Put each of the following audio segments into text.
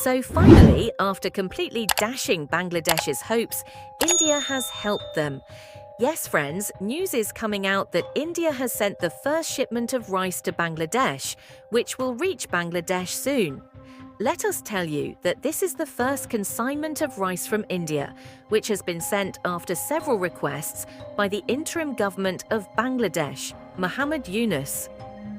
So finally, after completely dashing Bangladesh's hopes, India has helped them. Yes, friends, news is coming out that India has sent the first shipment of rice to Bangladesh, which will reach Bangladesh soon. Let us tell you that this is the first consignment of rice from India, which has been sent after several requests by the interim government of Bangladesh, Muhammad Yunus.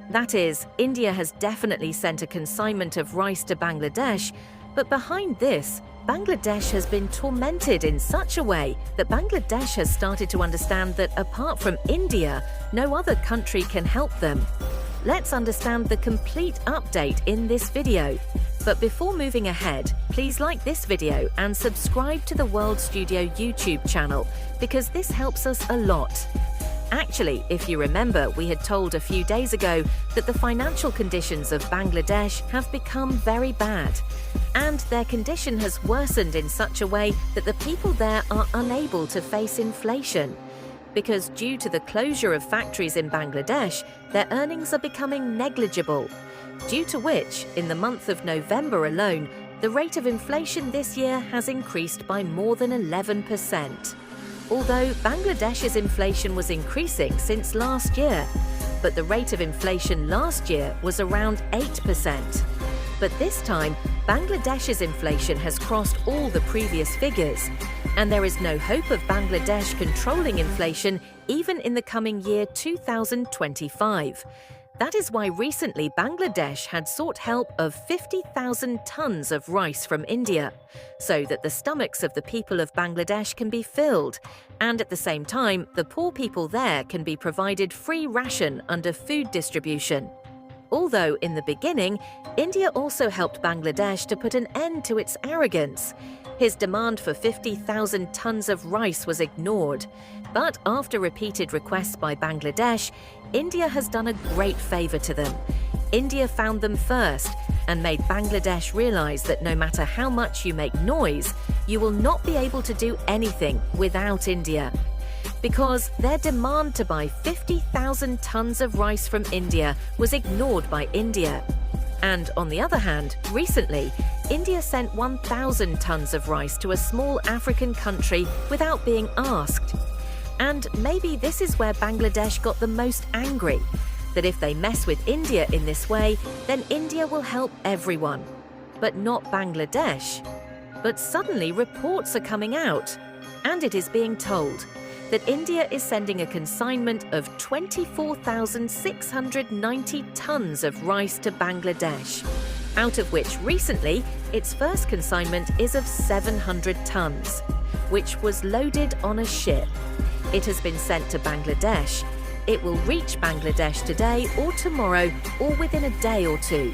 That is, India has definitely sent a consignment of rice to Bangladesh, but behind this, Bangladesh has been tormented in such a way that Bangladesh has started to understand that apart from India, no other country can help them. Let's understand the complete update in this video. But before moving ahead, please like this video and subscribe to the World Studio YouTube channel because this helps us a lot. Actually, if you remember, we had told a few days ago that the financial conditions of Bangladesh have become very bad, and their condition has worsened in such a way that the people there are unable to face inflation. Because due to the closure of factories in Bangladesh, their earnings are becoming negligible, due to which, in the month of November alone, the rate of inflation this year has increased by more than 11%. Although Bangladesh's inflation was increasing since last year, but the rate of inflation last year was around 8%. But this time, Bangladesh's inflation has crossed all the previous figures, and there is no hope of Bangladesh controlling inflation even in the coming year 2025. That is why recently Bangladesh had sought help of 50,000 tons of rice from India, so that the stomachs of the people of Bangladesh can be filled, and at the same time, the poor people there can be provided free ration under food distribution. Although in the beginning, India also helped Bangladesh to put an end to its arrogance. His demand for 50,000 tons of rice was ignored. But after repeated requests by Bangladesh, India has done a great favor to them. India found them first and made Bangladesh realize that no matter how much you make noise, you will not be able to do anything without India. Because their demand to buy 50,000 tons of rice from India was ignored by India. And on the other hand, recently, India sent 1,000 tons of rice to a small African country without being asked. And maybe this is where Bangladesh got the most angry, that if they mess with India in this way, then India will help everyone, but not Bangladesh. But suddenly reports are coming out, and it is being told that India is sending a consignment of 24,690 tons of rice to Bangladesh, out of which recently its first consignment is of 700 tons, which was loaded on a ship. It has been sent to Bangladesh. It will reach Bangladesh today or tomorrow or within a day or two.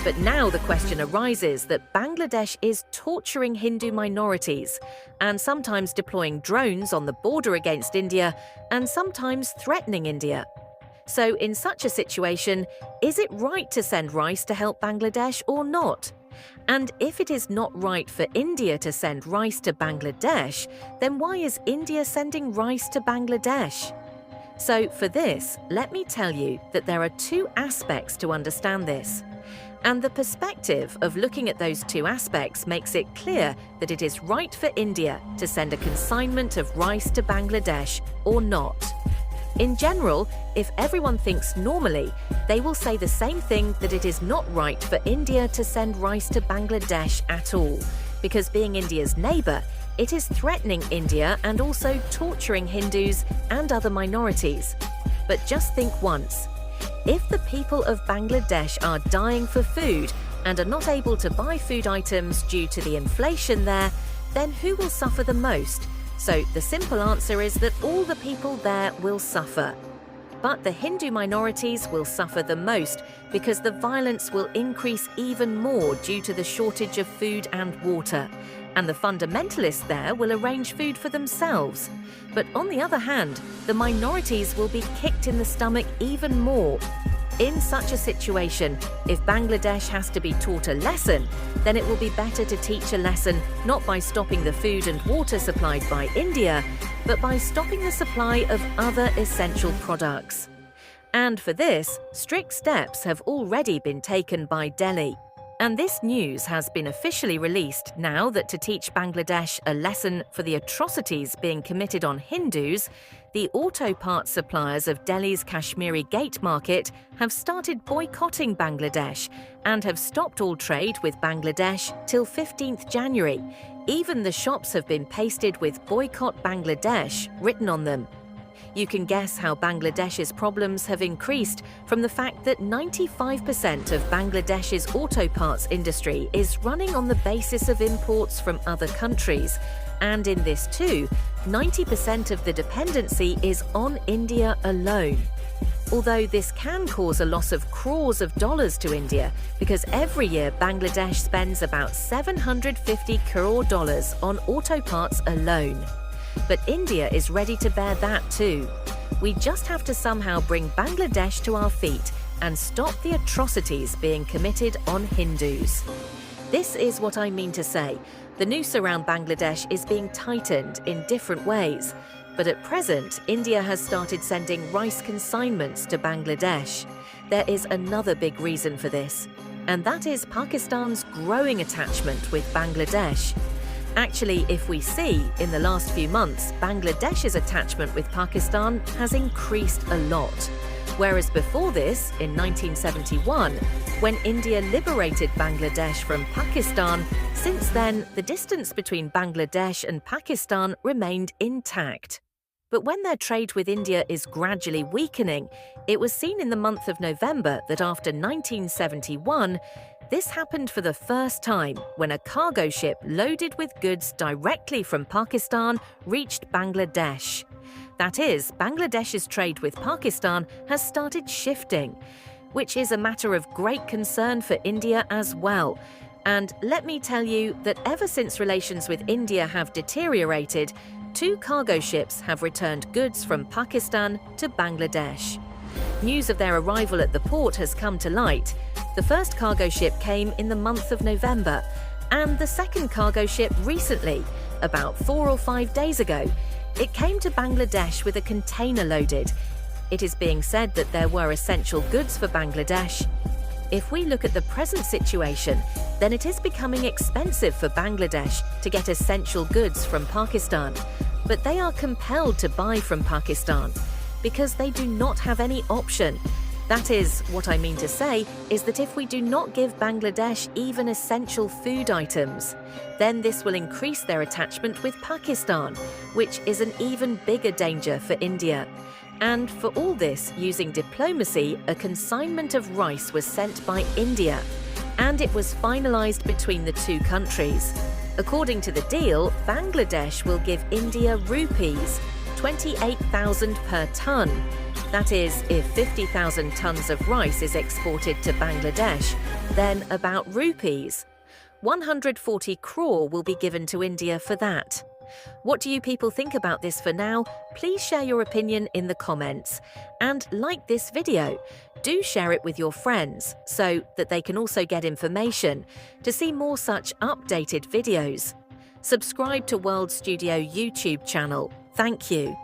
But now the question arises that Bangladesh is torturing Hindu minorities and sometimes deploying drones on the border against India and sometimes threatening India. So in such a situation, is it right to send rice to help Bangladesh or not? And if it is not right for India to send rice to Bangladesh, then why is India sending rice to Bangladesh? So for this, let me tell you that there are two aspects to understand this. And the perspective of looking at those two aspects makes it clear that it is right for India to send a consignment of rice to Bangladesh or not. In general, if everyone thinks normally, they will say the same thing, that it is not right for India to send rice to Bangladesh at all, because being India's neighbour, it is threatening India and also torturing Hindus and other minorities. But just think once. If the people of Bangladesh are dying for food and are not able to buy food items due to the inflation there, then who will suffer the most? So the simple answer is that all the people there will suffer. But the Hindu minorities will suffer the most because the violence will increase even more due to the shortage of food and water. And the fundamentalists there will arrange food for themselves. But on the other hand, the minorities will be kicked in the stomach even more. In such a situation, if Bangladesh has to be taught a lesson, then it will be better to teach a lesson not by stopping the food and water supplied by India, but by stopping the supply of other essential products. And for this, strict steps have already been taken by Delhi. And this news has been officially released now that to teach Bangladesh a lesson for the atrocities being committed on Hindus, the auto parts suppliers of Delhi's Kashmiri Gate Market have started boycotting Bangladesh and have stopped all trade with Bangladesh till 15th January. Even the shops have been pasted with "Boycott Bangladesh" written on them. You can guess how Bangladesh's problems have increased from the fact that 95% of Bangladesh's auto parts industry is running on the basis of imports from other countries. And in this too, 90% of the dependency is on India alone. Although this can cause a loss of crores of dollars to India, because every year Bangladesh spends about $750 crore on auto parts alone. But India is ready to bear that too. We just have to somehow bring Bangladesh to our feet and stop the atrocities being committed on Hindus. This is what I mean to say. The noose around Bangladesh is being tightened in different ways. But at present, India has started sending rice consignments to Bangladesh. There is another big reason for this, and that is Pakistan's growing attachment with Bangladesh. Actually, if we see, in the last few months, Bangladesh's attachment with Pakistan has increased a lot. Whereas before this, in 1971, when India liberated Bangladesh from Pakistan, since then, the distance between Bangladesh and Pakistan remained intact. But when their trade with India is gradually weakening, it was seen in the month of November that after 1971, this happened for the first time when a cargo ship loaded with goods directly from Pakistan reached Bangladesh. That is, Bangladesh's trade with Pakistan has started shifting, which is a matter of great concern for India as well. And let me tell you that ever since relations with India have deteriorated, 2 cargo ships have returned goods from Pakistan to Bangladesh. News of their arrival at the port has come to light. The first cargo ship came in the month of November, and the second cargo ship recently, about 4 or 5 days ago. It came to Bangladesh with a container loaded. It is being said that there were essential goods for Bangladesh. If we look at the present situation, then it is becoming expensive for Bangladesh to get essential goods from Pakistan. But they are compelled to buy from Pakistan because they do not have any option. That is, what I mean to say is that if we do not give Bangladesh even essential food items, then this will increase their attachment with Pakistan, which is an even bigger danger for India. And for all this, using diplomacy, a consignment of rice was sent by India, and it was finalized between the 2 countries. According to the deal, Bangladesh will give India rupees, 28,000 per ton. That is, if 50,000 tons of rice is exported to Bangladesh, then about rupees 140 crore will be given to India for that. What do you people think about this for now? Please share your opinion in the comments. And like this video. Do share it with your friends so that they can also get information to see more such updated videos. Subscribe to World Studio YouTube channel. Thank you.